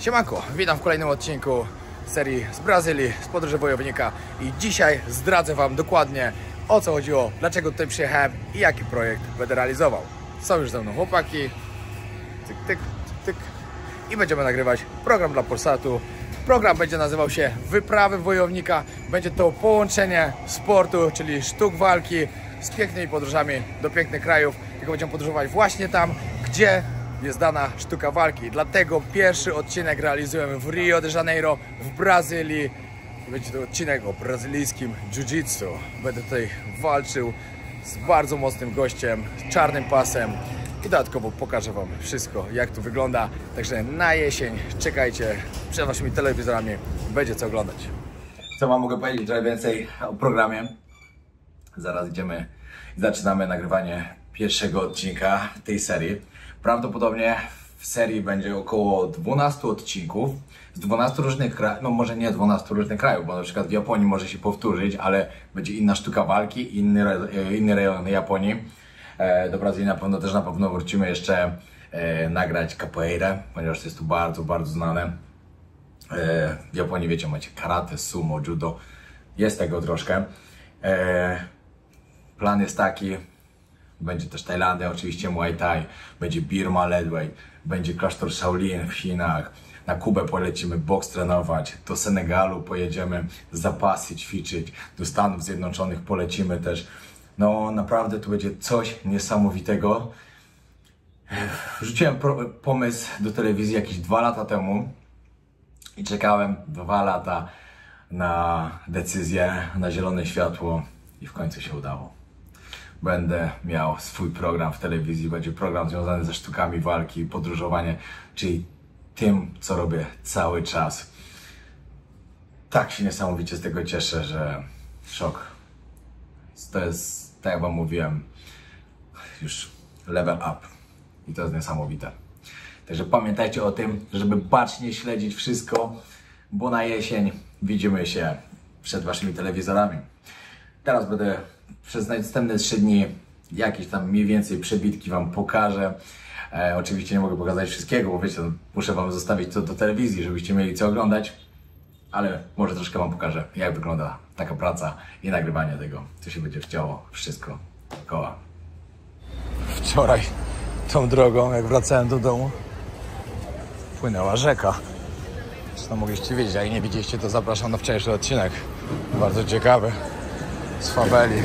Siemanko, witam w kolejnym odcinku serii z Brazylii, z podróży wojownika i dzisiaj zdradzę Wam dokładnie, o co chodziło, dlaczego tutaj przyjechałem i jaki projekt będę realizował. Są już ze mną chłopaki, tyk, tyk, tyk, i będziemy nagrywać program dla Polsatu. Program będzie nazywał się Wyprawy Wojownika. Będzie to połączenie sportu, czyli sztuk walki z pięknymi podróżami do pięknych krajów. Tylko będziemy podróżować właśnie tam, gdzie jest dana sztuka walki. Dlatego pierwszy odcinek realizujemy w Rio de Janeiro, w Brazylii. Będzie to odcinek o brazylijskim jiu-jitsu. Będę tutaj walczył z bardzo mocnym gościem, z czarnym pasem. I dodatkowo pokażę Wam wszystko, jak to wygląda. Także na jesień czekajcie przed Waszymi telewizorami. Będzie co oglądać. Co Wam mogę powiedzieć trochę więcej o programie? Zaraz idziemy i zaczynamy nagrywanie pierwszego odcinka tej serii. Prawdopodobnie w serii będzie około 12 odcinków z 12 różnych krajów, no może nie 12 różnych krajów, bo na przykład w Japonii może się powtórzyć, ale będzie inna sztuka walki, inny rejon Japonii. Do Brazylii na pewno wrócimy jeszcze nagrać capoeirę, ponieważ to jest tu bardzo, bardzo znane. W Japonii, wiecie, macie karate, sumo, judo, jest tego troszkę. Plan jest taki, będzie też Tajlandia, oczywiście Muay Thai, będzie Birma Leadway, będzie klasztor Shaolin w Chinach, na Kubę polecimy boks trenować, do Senegalu pojedziemy zapasy ćwiczyć, do Stanów Zjednoczonych polecimy też. No naprawdę tu będzie coś niesamowitego. Wrzuciłem pomysł do telewizji jakieś 2 lata temu i czekałem 2 lata na decyzję, na zielone światło i w końcu się udało. Będę miał swój program w telewizji, będzie program związany ze sztukami walki, podróżowanie, czyli tym, co robię cały czas. Tak się niesamowicie z tego cieszę, że szok. To jest, tak jak Wam mówiłem, już level up i to jest niesamowite. Także pamiętajcie o tym, żeby bacznie śledzić wszystko, bo na jesień widzimy się przed Waszymi telewizorami. Teraz będę przez następne 3 dni jakieś tam mniej więcej przebitki Wam pokażę. Oczywiście nie mogę pokazać wszystkiego, bo wiecie, muszę Wam zostawić to do telewizji, żebyście mieli co oglądać. Ale może troszkę Wam pokażę, jak wygląda taka praca i nagrywanie tego, co się będzie chciało, wszystko dookoła. Wczoraj tą drogą, jak wracałem do domu, płynęła rzeka. Zresztą mogliście wiedzieć, a jak nie widzieliście, to zapraszam na wczorajszy odcinek. Bardzo ciekawy, z faweli.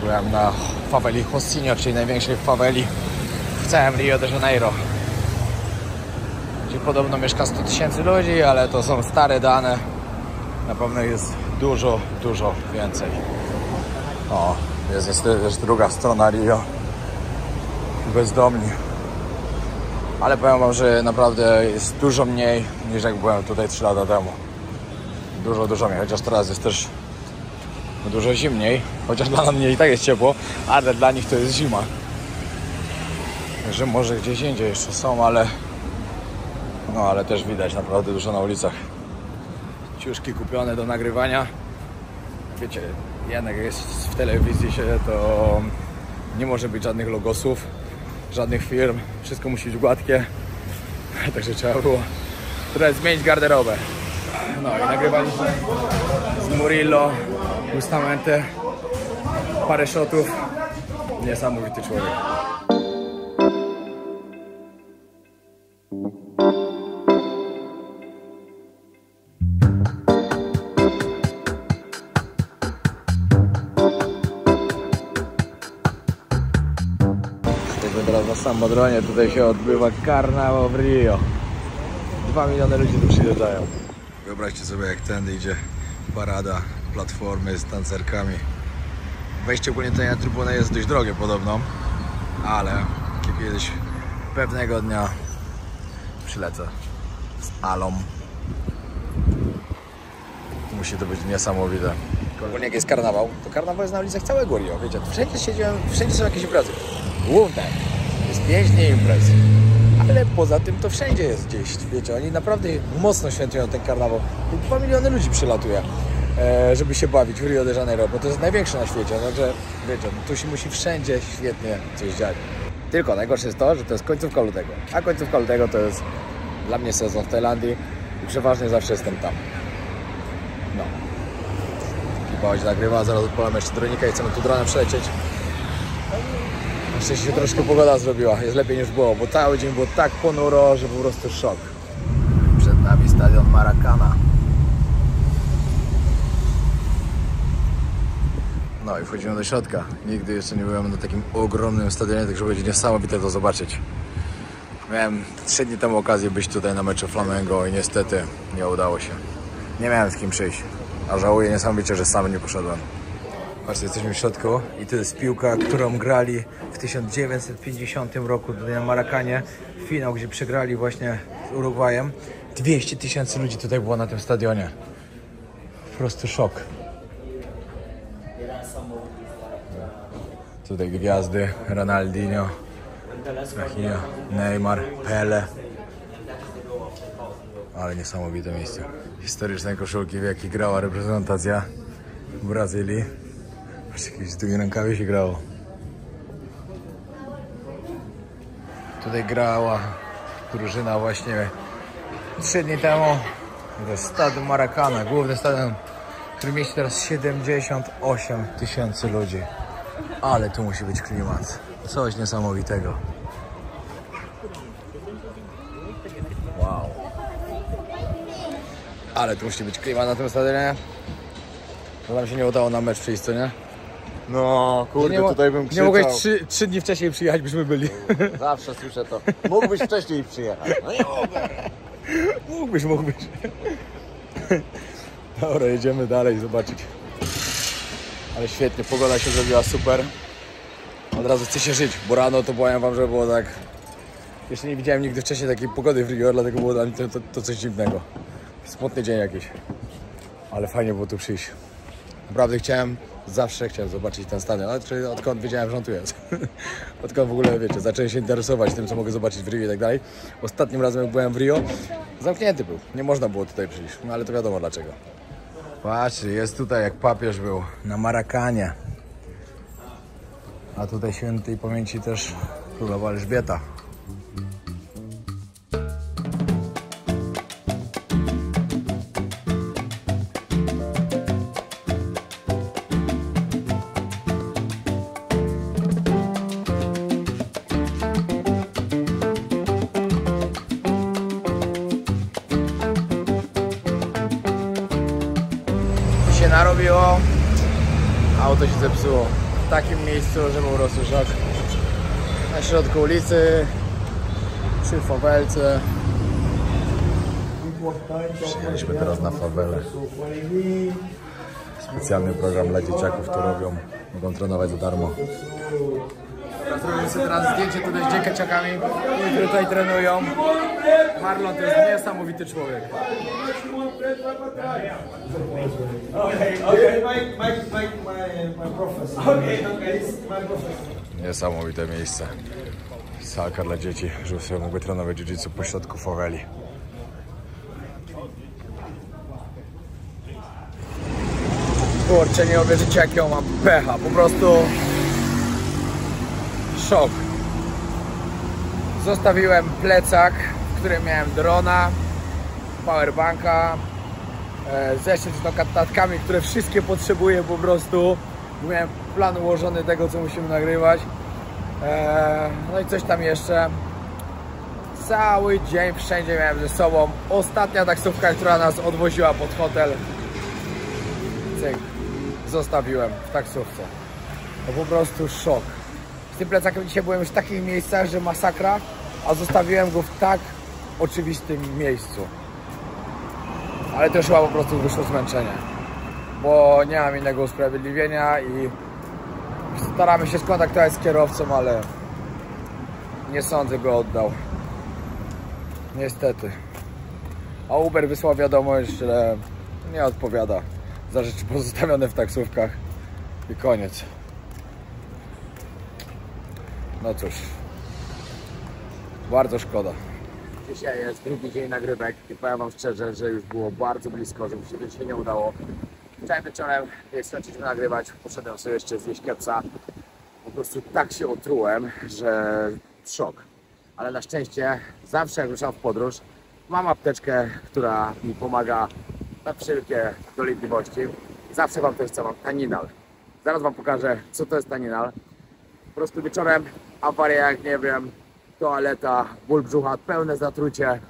Byłem na faweli Rocinha, czyli największej faweli w całym Rio de Janeiro. Gdzie podobno mieszka 100 000 ludzi, ale to są stare dane. Na pewno jest dużo, dużo więcej. O, jest też druga strona Rio. Bezdomni. Ale powiem Wam, że naprawdę jest dużo mniej niż jak byłem tutaj 3 lata temu. Dużo, dużo mniej. Chociaż teraz jest też dużo zimniej. Chociaż dla mnie i tak jest ciepło, ale dla nich to jest zima. Że może gdzieś indziej jeszcze są, ale no ale też widać naprawdę dużo na ulicach. Ciuszki kupione do nagrywania. Wiecie, jednak jest w telewizji się, to nie może być żadnych logosów, żadnych firm. Wszystko musi być gładkie. Także trzeba było trochę zmienić garderobę. No i nagrywaliśmy z Murillo, Bustamante, parę shotów. Niesamowity człowiek. Teraz na Sambadronie tutaj się odbywa karnawał w Rio. 2 miliony ludzi tu przyjeżdżają. Wyobraźcie sobie, jak tędy idzie parada, platformy z tancerkami. Wejście ogólnie tutaj na trybunę jest dość drogie podobno, ale kiedyś pewnego dnia przylecę z Alą. Musi to być niesamowite. Ogólnie jak jest karnawał, to karnawał jest na ulicach całego Rio, wiecie, wszędzie są jakieś imprezy. Główne jest 5 dni imprez, ale poza tym to wszędzie jest gdzieś, wiecie, oni naprawdę mocno świętują ten karnawał. 2 miliony ludzi przylatuje, żeby się bawić w Rio de Janeiro, bo to jest największe na świecie, także wiecie, tu się musi wszędzie świetnie coś dziać. Tylko najgorsze jest to, że to jest końcówka lutego, a końcówka lutego to jest Dla mnie sezon w Tajlandii i przeważnie zawsze jestem tam. No. Ekipa się nagrywa, zaraz odpalamy jeszcze dronika i chcemy tu dronem przelecieć. Na szczęście się troszkę pogoda zrobiła, jest lepiej niż było, bo cały dzień było tak ponuro, że po prostu szok. Przed nami stadion Maracana. No i wchodzimy do środka. Nigdy jeszcze nie byłem na takim ogromnym stadionie, także będzie niesamowite to zobaczyć. Miałem 3 dni temu okazję być tutaj na meczu Flamengo i niestety nie udało się. Nie miałem z kim przyjść, a żałuję niesamowicie, że sam nie poszedłem. Patrzcie, jesteśmy w środku i to jest piłka, którą grali w 1950 roku tutaj na Maracanie. Finał, gdzie przegrali właśnie z Urugwajem. 200 000 ludzi tutaj było na tym stadionie. Po prostu szok. Tutaj gwiazdy, Ronaldinho, Rafinha, Neymar, Pele. Ale niesamowite miejsce. Historyczne koszulki, w jakich grała reprezentacja Brazylii. Patrz, jakieś z tymi rękawie się grało. Tutaj grała drużyna właśnie 3 dni temu. To jest stadion Maracana, główny stadion, który mieści teraz 78 000 ludzi. Ale tu musi być klimat. Coś niesamowitego. Wow. Ale tu musi być klimat na tym stadionie. To nam się nie udało na mecz przyjść, co nie? No kurde, tutaj bym krzyczał. Nie mogłeś 3 dni wcześniej przyjechać, byśmy byli. Zawsze słyszę to. Mógłbyś wcześniej przyjechać. No nie mogę. Mógłbyś. Dobra, jedziemy dalej zobaczyć. Ale świetnie, pogoda się zrobiła super. Od razu chce się żyć, bo rano to powiem wam, że było tak... Jeszcze nie widziałem nigdy wcześniej takiej pogody w Rio, dlatego było dla mnie to coś dziwnego. Smutny dzień jakiś. Ale fajnie było tu przyjść. Naprawdę zawsze chciałem zobaczyć ten stadion, ale odkąd wiedziałem, że on tu jest. Odkąd w ogóle, wiecie, zacząłem się interesować tym, co mogę zobaczyć w Rio i tak dalej. Ostatnim razem, jak byłem w Rio, zamknięty był. Nie można było tutaj przyjść, no ale to wiadomo dlaczego. Patrzcie, jest tutaj jak papież był na Maracanie. A tutaj świętej pamięci też królowa Elżbieta. Się narobiło, auto się zepsuło w takim miejscu, że po prostu szok. Na środku ulicy, przy fawelce. Przyjechaliśmy teraz na fawelę. Specjalny program dla dzieciaków to robią. Mogą trenować za darmo. Zrobimy sobie teraz zdjęcie tutaj z dzieciakami, które tutaj trenują. Marlon to jest niesamowity człowiek. Niesamowite miejsce. Salka dla dzieci, żeby sobie mogły trenować jiu-jitsu po środku faweli. Kurczę, nie uwierzycie, jakiego mam pecha, po prostu szok. Zostawiłem plecak, w którym miałem drona, powerbanka, zeszyt z notatkami, które wszystkie potrzebuję po prostu. Miałem plan ułożony tego, co musimy nagrywać. No i coś tam jeszcze. Cały dzień wszędzie miałem ze sobą. Ostatnia taksówka, która nas odwoziła pod hotel, cyk, zostawiłem w taksówce. To po prostu szok. Z tym plecakiem dzisiaj byłem już w takich miejscach, że masakra, a zostawiłem go w tak oczywistym miejscu. Ale też chyba po prostu wyszło zmęczenie, bo nie mam innego usprawiedliwienia i staramy się skontaktować z kierowcą, ale nie sądzę, by oddał. Niestety. A Uber wysłał wiadomość, że nie odpowiada za rzeczy pozostawione w taksówkach i koniec. No cóż, bardzo szkoda. Dzisiaj jest drugi dzień nagrywek i powiem wam szczerze, że już było bardzo blisko, żeby się dzisiaj nie udało. Wczoraj wieczorem, jak skończyliśmy nagrywać, poszedłem sobie jeszcze zjeść kepsa. Po prostu tak się otrułem, że szok. Ale na szczęście zawsze jak ruszam w podróż, Mam apteczkę, która mi pomaga na wszelkie dolegliwości. Zawsze Wam też co mam, taninal. Zaraz Wam pokażę, co to jest taninal. Po prostu wieczorem awaria, jak nie wiem, toaleta, ból brzucha, pełne zatrucie.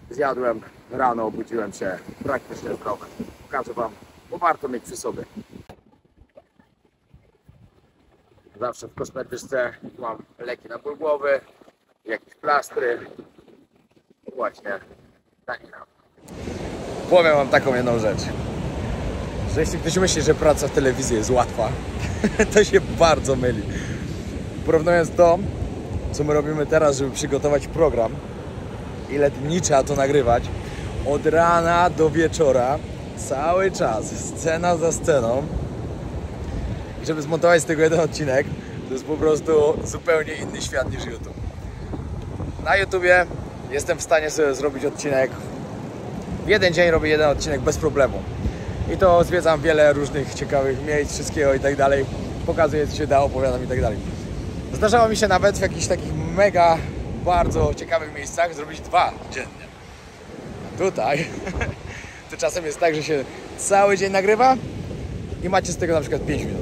Zjadłem, rano obudziłem się praktycznie zdrowy. Pokażę Wam, bo warto mieć przy sobie. Zawsze w kosmetyczce mam leki na ból głowy, jakieś plastry. Właśnie taninal. Powiem Wam taką jedną rzecz, że jeśli ktoś myśli, że praca w telewizji jest łatwa, to się bardzo myli. Porównując to, co my robimy teraz, żeby przygotować program, ile dni trzeba to nagrywać, od rana do wieczora, cały czas, scena za sceną, i żeby zmontować z tego jeden odcinek, to jest po prostu zupełnie inny świat niż YouTube. Na YouTubie jestem w stanie sobie zrobić odcinek, w jeden dzień robię jeden odcinek bez problemu. I to zwiedzam wiele różnych ciekawych miejsc, wszystkiego i tak dalej. Pokazuję, co się da, opowiadam i tak dalej. Zdarzało mi się nawet w jakichś takich mega, bardzo ciekawych miejscach zrobić 2 dziennie. Tutaj to czasem jest tak, że się cały dzień nagrywa i macie z tego na przykład 5 minut.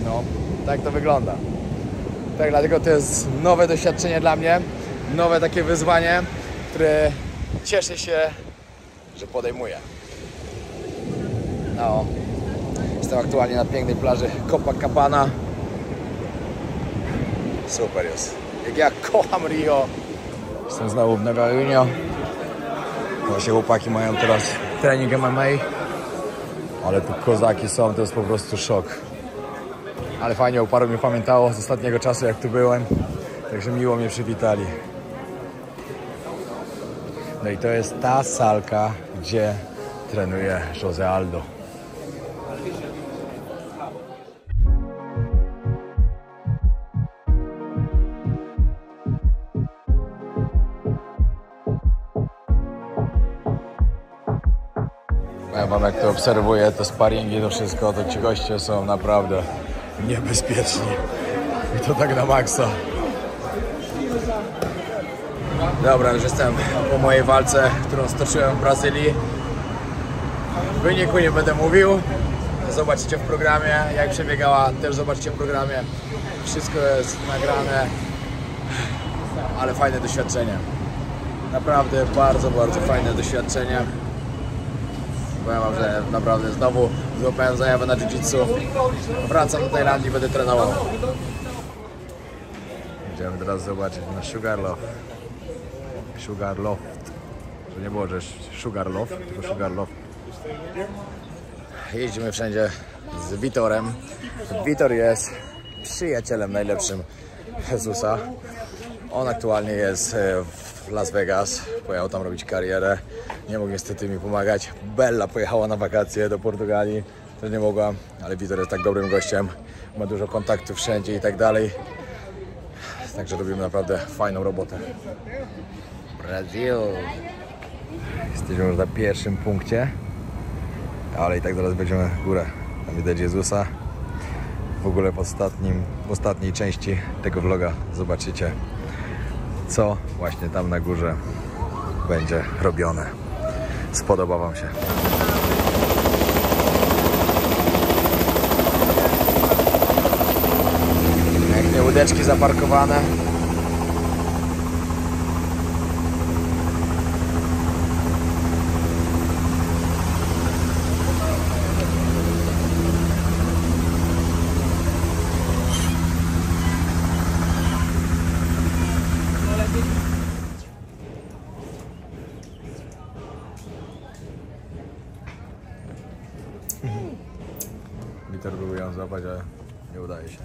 No, tak to wygląda. Tak, dlatego to jest nowe doświadczenie dla mnie, nowe takie wyzwanie, które cieszę się, że podejmuję. No, jestem aktualnie na pięknej plaży Copacabana. Super jest. Jak ja kocham Rio. Jestem znowu w Nova Union. Właśnie chłopaki mają teraz trening MMA. Ale tu kozaki są, to jest po prostu szok. Ale fajnie, paru mnie pamiętało z ostatniego czasu, jak tu byłem. Także miło mnie przywitali. No i to jest ta salka, gdzie trenuje Jose Aldo. Ja wam, jak to obserwuję, te sparingi, to wszystko, to ci goście są naprawdę niebezpieczni. I to tak na maksa. Dobra, już jestem po mojej walce, którą stoczyłem w Brazylii. W wyniku nie będę mówił. Zobaczycie w programie, jak przebiegała, też zobaczycie w programie. Wszystko jest nagrane. Ale fajne doświadczenie. Naprawdę bardzo, bardzo fajne doświadczenie. Powiem wam, że naprawdę znowu złapałem zajawę na jiu-jitsu. Wracam do Tajlandii, będę trenował. Idziemy teraz zobaczyć na Sugarloaf. Sugarloft. To nie było, że Sugarloaf, tylko Sugarloft. Jeździmy wszędzie z Vitorem. Vitor jest przyjacielem najlepszym Jezusa. On aktualnie jest w Las Vegas. Pojechał tam robić karierę. Nie mógł niestety mi pomagać. Bella pojechała na wakacje do Portugalii. To nie mogła, ale Vitor jest tak dobrym gościem. Ma dużo kontaktów wszędzie i tak dalej. Także robimy naprawdę fajną robotę. Brazil. Jesteśmy już na pierwszym punkcie. Ale i tak zaraz będziemy w górę. Tam widać Jezusa. W ogóle w ostatniej części tego vloga zobaczycie, co właśnie tam na górze będzie robione. Spodoba wam się. Pięknie łódeczki zaparkowane. Witor próbuje ją złapać, ale nie udaje się.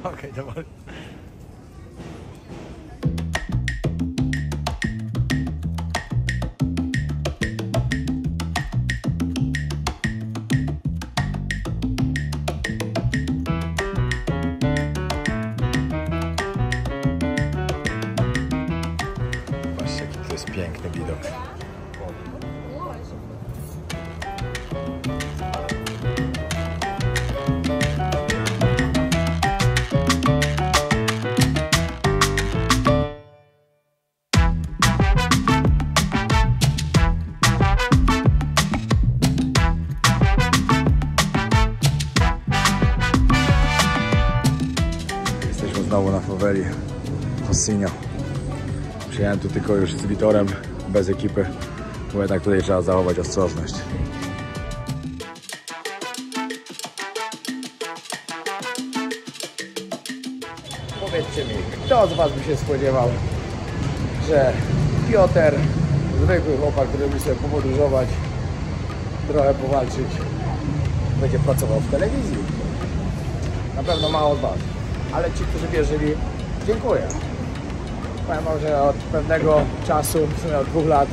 Okej, dobra. Patrzcie, jaki to jest piękny widok. znowu na faweli Hossinio. Przyjechałem tu tylko już z Witorem, bez ekipy, bo jednak tutaj trzeba zachować ostrożność. Powiedzcie mi, kto z was by się spodziewał, że Piotr, zwykły chłopak, który lubi sobie pomodurzować, trochę powalczyć, będzie pracował w telewizji? Na pewno mało z was, ale ci, którzy wierzyli, dziękuję. Powiem wam, że od pewnego czasu, w sumie od 2 lat,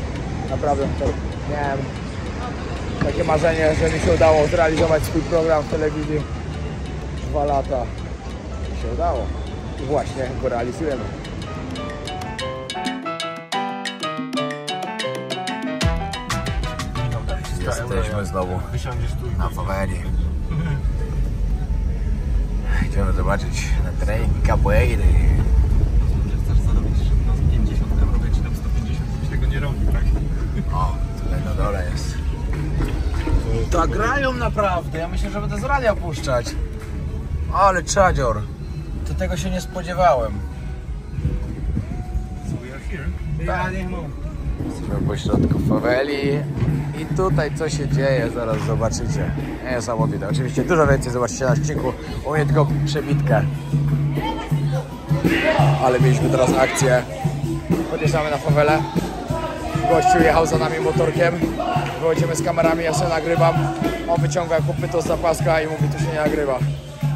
naprawdę to miałem takie marzenie, że mi się udało zrealizować swój program w telewizji. 2 lata mi się udało i właśnie go realizujemy. Jesteśmy znowu na faweli. Idziemy zobaczyć na trening capoeiry. Chcesz zarobić 50 euro, jak ci tam 150, byś tego nie robił, tak? O, tutaj na dole jest. Tak grają naprawdę, ja myślę, że będę z radia puszczać. Ale czadzior, to tego się nie spodziewałem. So we are here. Jesteśmy po środku faweli i tutaj co się dzieje, zaraz zobaczycie. Niesamowite. Oczywiście dużo więcej zobaczycie na odcinku, u mnie tylko przebitkę. Ale mieliśmy teraz akcję. Podjeżdżamy na fawelę. Gościu jechał za nami motorkiem. Wychodzimy z kamerami, ja sobie nagrywam. On wyciąga kopyto z zapaska i mówi, tu się nie nagrywa.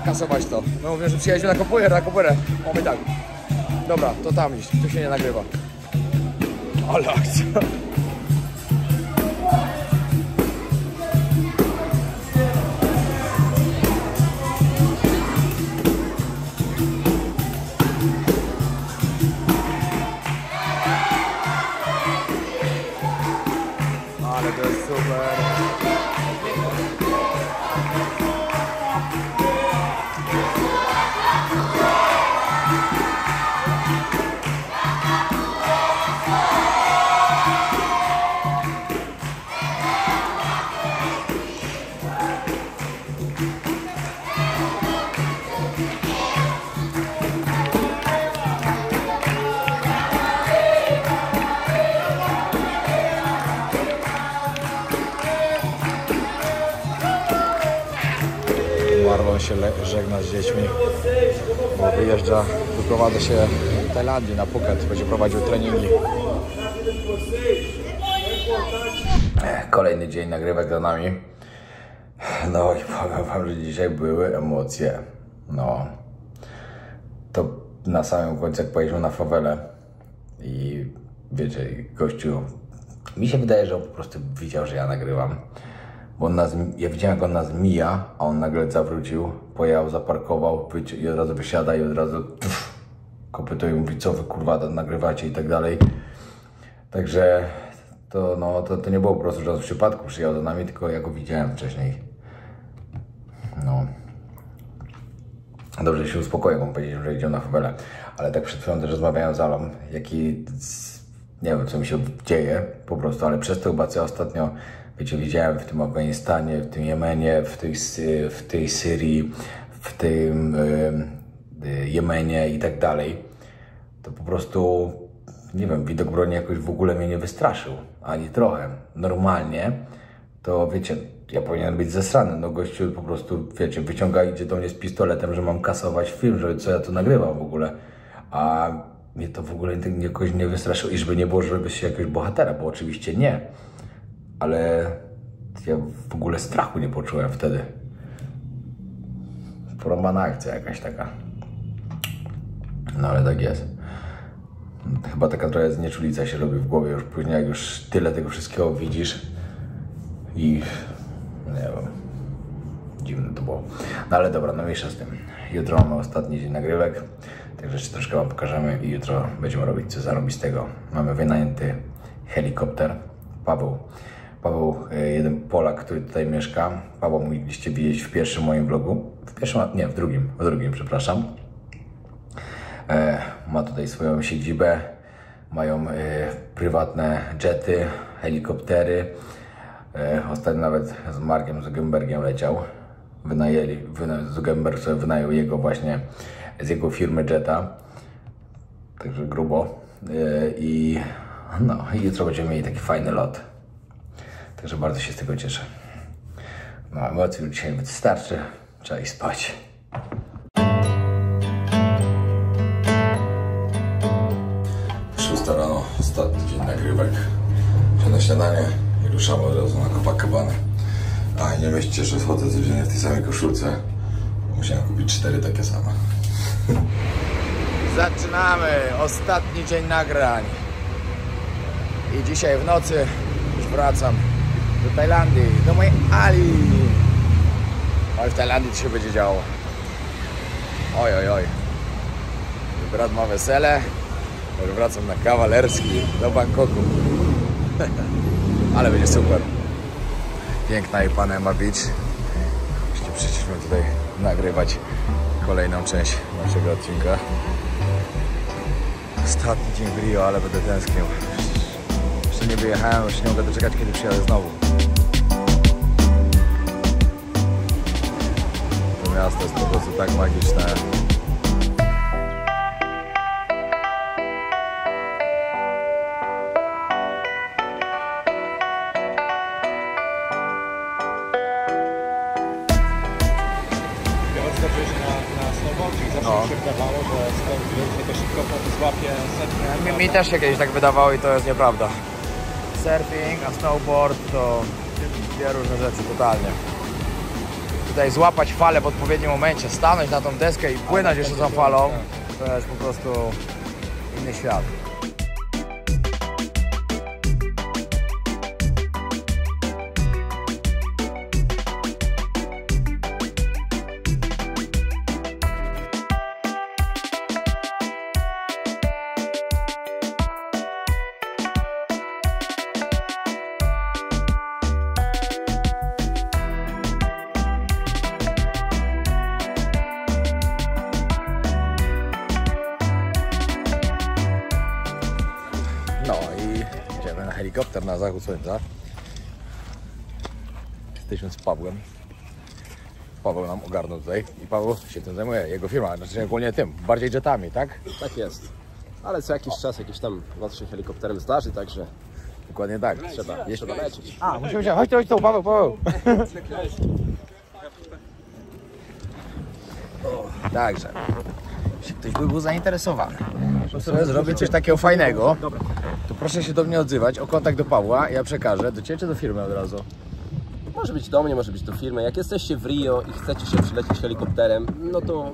Kasować to. My mówimy, że przyjedziemy na kopuerę. On mówi tak. Dobra, to tam iść, tu się nie nagrywa. Ale akcja. Ale to jest super. Marlon się żegna z dziećmi, bo wyjeżdża, wyprowadza się w Tajlandii na Phuket, będzie prowadził treningi. Kolejny dzień nagrywek za nami. No i powiem wam, że dzisiaj były emocje. No, to na samym końcu jak pojedziemy na fawelę i wiecie, gościu, mi się wydaje, że on po prostu widział, że ja nagrywam. Bo on ja widziałem, jak on nas mija, a on nagle zawrócił, pojechał, zaparkował i od razu wysiada i od razu kopyto i mówi, co wy kurwa nagrywacie i tak dalej. Także to, no, to nie było po prostu, że on w przypadku przyjechał do nami, tylko ja go widziałem wcześniej. No. Dobrze, się uspokoił, bo powiedział, że idzie na fawelę. Ale tak przed chwilą też rozmawiałem z Alą, nie wiem, co mi się dzieje po prostu, ale przez to chyba co ja ostatnio, wiecie, widziałem w tym Afganistanie, w tym Jemenie, w tej Syrii, w tym Jemenie i tak dalej, to po prostu, nie wiem, widok broni jakoś w ogóle mnie nie wystraszył, ani trochę. Normalnie to, wiecie, ja powinienem być zesrany, no gościu po prostu, wiecie, wyciąga, idzie do mnie z pistoletem, że mam kasować film, że co ja tu nagrywam w ogóle, a mnie to w ogóle jakoś nie wystraszyło i żeby nie było, żeby się jakiegoś bohatera, bo oczywiście nie. Ale ja w ogóle strachu nie poczułem wtedy. Porąbana akcja jakaś taka. No ale tak jest. Chyba taka trochę znieczulica się robi w głowie już później, jak już tyle tego wszystkiego widzisz i nie wiem, dziwne to było. No ale dobra, no mniejsza z tym. Jutro mamy ostatni dzień nagrywek, także jeszcze troszkę wam pokażemy i jutro będziemy robić coś zarobistego. Mamy wynajęty helikopter. Paweł, jeden Polak, który tutaj mieszka. Paweł mogliście widzieć w pierwszym moim vlogu. W drugim, przepraszam. Ma tutaj swoją siedzibę. Mają prywatne jety, helikoptery. Ostatnio nawet z Markiem Zuckerbergiem leciał. Zuckerberg sobie wynajął jego właśnie z jego firmy Jetta. Także grubo. I no, jutro będziemy mieli taki fajny lot. Także bardzo się z tego cieszę. No, emocji już dzisiaj wystarczy. Trzeba iść spać. Rano, ostatni dzień nagrywek. Idę na śniadanie i ruszamy od razu na Copacabana. A nie myślcie, że wchodzę codziennie w tej samej koszulce. Musiałem kupić 4 takie same. Zaczynamy ostatni dzień nagrań. I dzisiaj w nocy już wracam do Tajlandii, do mojej Ali. Oj, w Tajlandii co się będzie działo. Oj, oj, oj. Brat ma wesele. Wracam na kawalerski do Bangkoku. Ale będzie super. Piękna Ipanema Beach. Właśnie przyszliśmy tutaj nagrywać kolejną część naszego odcinka. Ostatni dzień w Rio, ale będę tęsknił. Jeszcze nie wyjechałem, już nie mogę doczekać, kiedy przyjadę znowu. To miasto jest po prostu tak magiczne. Zawsze mi się wydawało, że skoro to szybko złapie surfing. Mi też się kiedyś tak wydawało i to jest nieprawda. Surfing, a snowboard to dwie różne rzeczy totalnie. Tutaj złapać falę w odpowiednim momencie, stanąć na tą deskę i płynąć jeszcze za falą, to jest po prostu inny świat. No i idziemy na helikopter na zachód słońca. Jesteśmy z Pawłem. Paweł nam ogarnął tutaj i Paweł się tym zajmuje, jego firma, znaczy ogólnie tym, bardziej jetami, tak? Tak jest. Ale co jakiś czas jakiś tam lot się helikopterem zdarzy, także Dokładnie tak. trzeba lecieć. A, musimy się, chodź tu, Paweł. Także, jeśli ktoś by był zainteresowany, że sobie zrobię coś takiego fajnego, to proszę się do mnie odzywać o kontakt do Pawła, ja przekażę do Ciebie czy do firmy od razu. Może być do mnie, może być do firmy. Jak jesteście w Rio i chcecie się przylecieć helikopterem, no to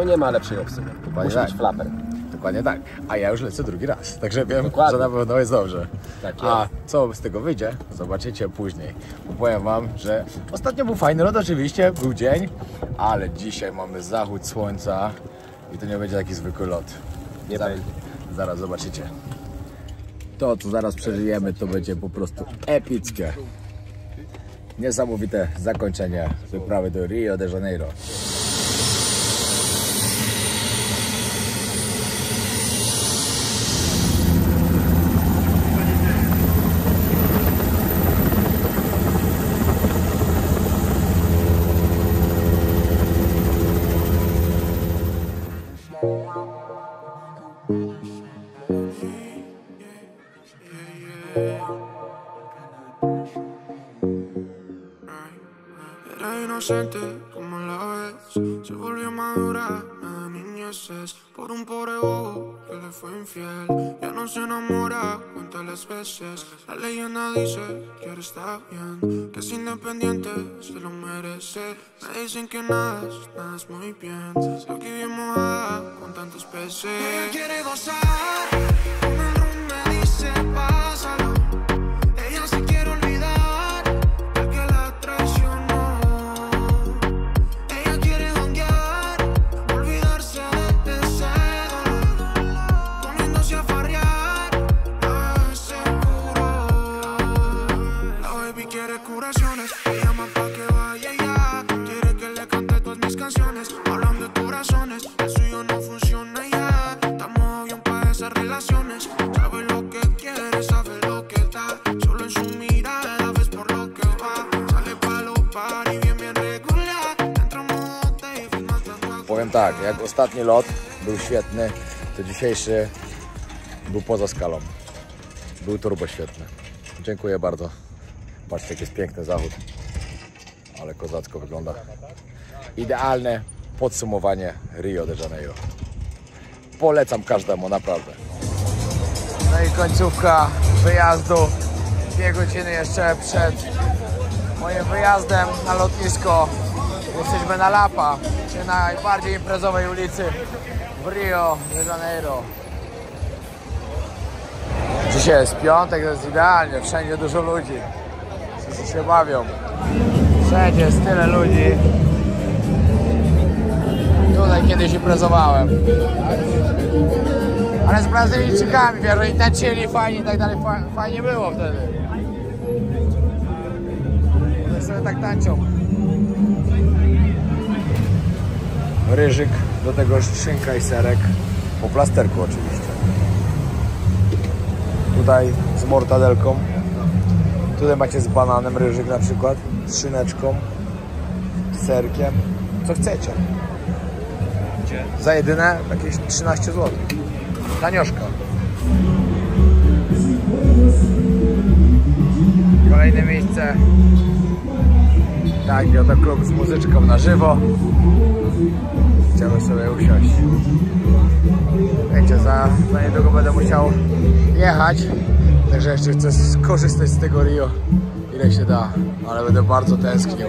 nie ma lepszej opcji. Musi tak. być flaper. Dokładnie tak, a ja już lecę drugi raz, także wiem, Dokładnie. że na pewno jest dobrze. Tak A jest. co z tego wyjdzie, zobaczycie później. Bo powiem Wam, że ostatnio był fajny lot oczywiście, był dzień, ale dzisiaj mamy zachód słońca i to nie będzie taki zwykły lot. Nie będzie. Zaraz zobaczycie. To, co zaraz przeżyjemy, to będzie po prostu epickie. Niesamowite zakończenie wyprawy do Rio de Janeiro. Era inocente como la ves, se volvió madura, la niñez es por un pobre bobo que le fue infiel. Ya no se enamora, cuenta las veces. La leyenda dice que ahora está bien, que es independiente, se lo merece. Me dicen que nada es muy bien. Lo que bien mojada con tantos peces. Ella quiere gozar, con el rum me dice pásalo. Ella se quiere olvidar del que la traicionó. Ella quiere janguear, olvidarse de ese dolor, poniéndose a farrear, seguro. La baby quiere curaciones, me llama pa' que vaya ya. Quiere que le cante todas mis canciones, hablan de corazones, el suyo no funciona ya. Estamos bien pa' esas relaciones, sabe lo que quiere, sabe lo que da. Solo en su mirada ves por lo que va. Sale pa' los party bien regular. Entramos hotel y firma tatuaje. Powiem tak, jak ostatni lot był świetny, to dzisiejszy był poza skalą. Był turbo świetny. Dziękuję bardzo. Patrzcie, jaki jest piękny zachód. Ale kozacko wygląda. Idealne podsumowanie Rio de Janeiro. Polecam każdemu, naprawdę. No i końcówka wyjazdu. 2 godziny jeszcze przed moim wyjazdem na lotnisko. Jesteśmy na Lapa, czyli najbardziej imprezowej ulicy w Rio de Janeiro. Dzisiaj jest piątek, to jest idealnie, wszędzie dużo ludzi. Wszyscy się bawią. Wszędzie jest tyle ludzi. Tutaj kiedyś imprezowałem. Ale z Brazylijczykami, wiesz, oni tańczyli fajnie i tak dalej, fajnie było wtedy. One sobie tak tańczą. Ryżyk, do tego szynka i serek, po plasterku oczywiście. Tutaj z mortadelką. Tutaj macie z bananem ryżyk na przykład, z szyneczką, z serkiem, co chcecie. Za jedyne jakieś 13 zł. Tanioszka. Kolejne miejsce. Taki oto klub z muzyczką na żywo. Chciałbym sobie usiąść. Wiecie, za niedługo będę musiał jechać. Także jeszcze chcę skorzystać z tego Rio, ile się da. Ale będę bardzo tęsknił.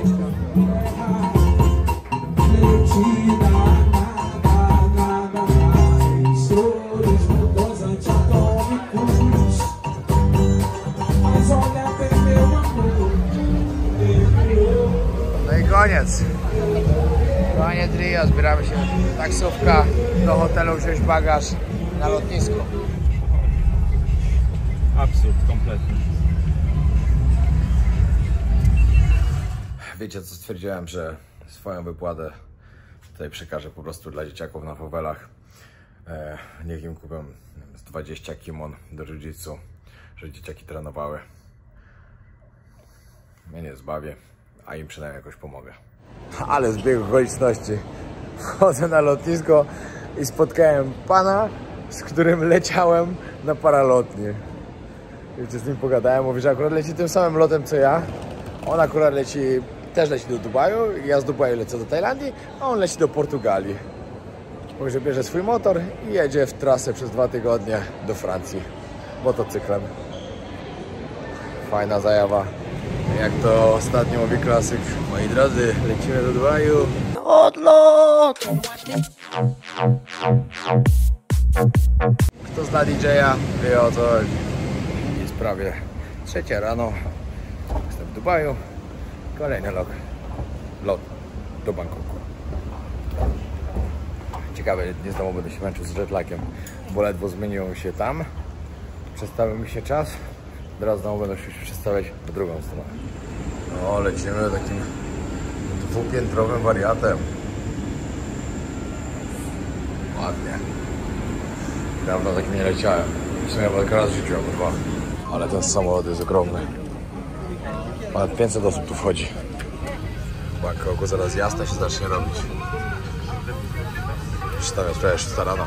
No i koniec. Koniec Rio, zbieramy się taksówka do hotelu, wziąć bagaż na lotnisko. Absurd kompletny. Wiecie co, stwierdziłem, że swoją wypłatę tutaj przekażę po prostu dla dzieciaków na fawelach. Niech im kupią 20 kimon do jiu-jitsu, żeby dzieciaki trenowały. Mnie nie zbawię, a im przynajmniej jakoś pomogę. Ale zbieg okoliczności. Wchodzę na lotnisko i spotkałem pana, z którym leciałem na paralotnie. Wiecie, z nim pogadałem, mówi, że akurat leci tym samym lotem co ja. On akurat też leci do Dubaju, ja z Dubaju lecę do Tajlandii, a on leci do Portugalii. Mówi, że bierze swój motor i jedzie w trasę przez 2 tygodnie do Francji motocyklem. Fajna zajawa. Jak to ostatnio mówi klasyk, moi drodzy, lecimy do Dubaju. Odlot! Kto zna DJ-a, wie o co chodzi. Jest prawie 3 rano. Jestem w Dubaju. Kolejny lot do Bangkoku. Ciekawe, nie znowu będę się męczył z jetlagiem, bo ledwo zmieniło się tam. Przestawił mi się czas. Teraz znowu będę się przestawiać w drugą stronę. No, lecimy takim 2-piętrowym wariatem. Ładnie. Dawno tak nie leciałem. W sumie tylko raz w życiu albo 2. Ale ten samolot jest ogromny. Ponad 500 osób tu wchodzi. W Bangkoku zaraz jasno się zacznie robić. Przestawiam sprawę 6 rano.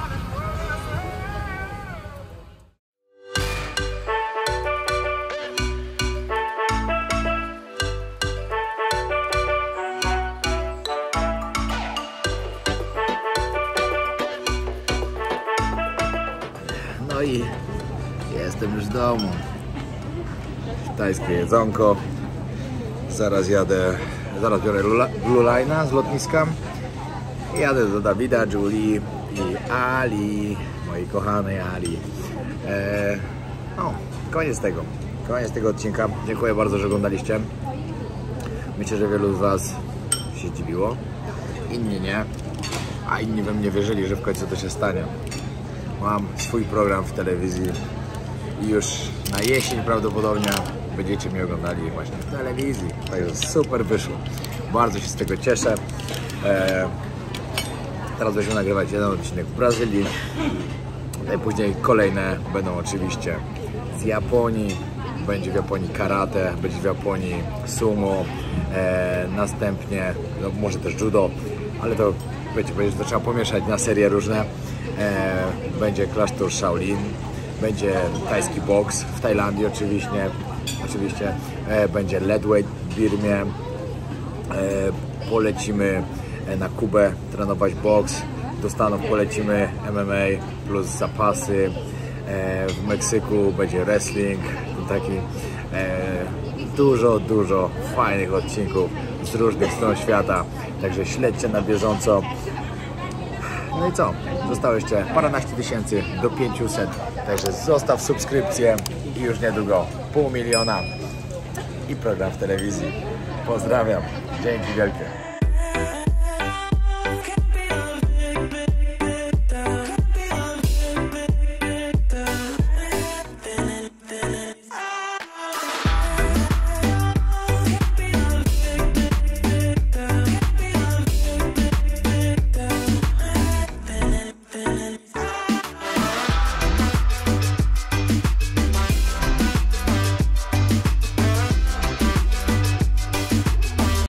No i jestem już w domu. Tajskie jedzonko. Zaraz biorę Blue Line'a z lotniska. I jadę do Dawida, Julie i Ali, mojej kochanej Ali. Koniec tego odcinka. Dziękuję bardzo, że oglądaliście. Myślę, że wielu z Was się zdziwiło. Inni nie. A inni we mnie wierzyli, że w końcu to się stanie. Mam swój program w telewizji i już na jesień prawdopodobnie będziecie mnie oglądali właśnie w telewizji. Także super wyszło. Bardzo się z tego cieszę. Teraz będziemy nagrywać jeden odcinek w Brazylii. No i później kolejne będą oczywiście z Japonii. Będzie w Japonii karate, będzie w Japonii sumo. Następnie no może też judo, ale to wiecie, to trzeba pomieszać na serie różne. Będzie klasztor Shaolin, będzie tajski boks w Tajlandii oczywiście, będzie leadweight w Birmie, polecimy na Kubę trenować boks, do Stanów polecimy MMA plus zapasy, w Meksyku będzie wrestling, taki dużo fajnych odcinków z różnych stron świata, także śledźcie na bieżąco. No i co? Zostałyście paręnaście tysięcy do 500, także zostaw subskrypcję i już niedługo 500 000 i program w telewizji. Pozdrawiam, dzięki wielkie.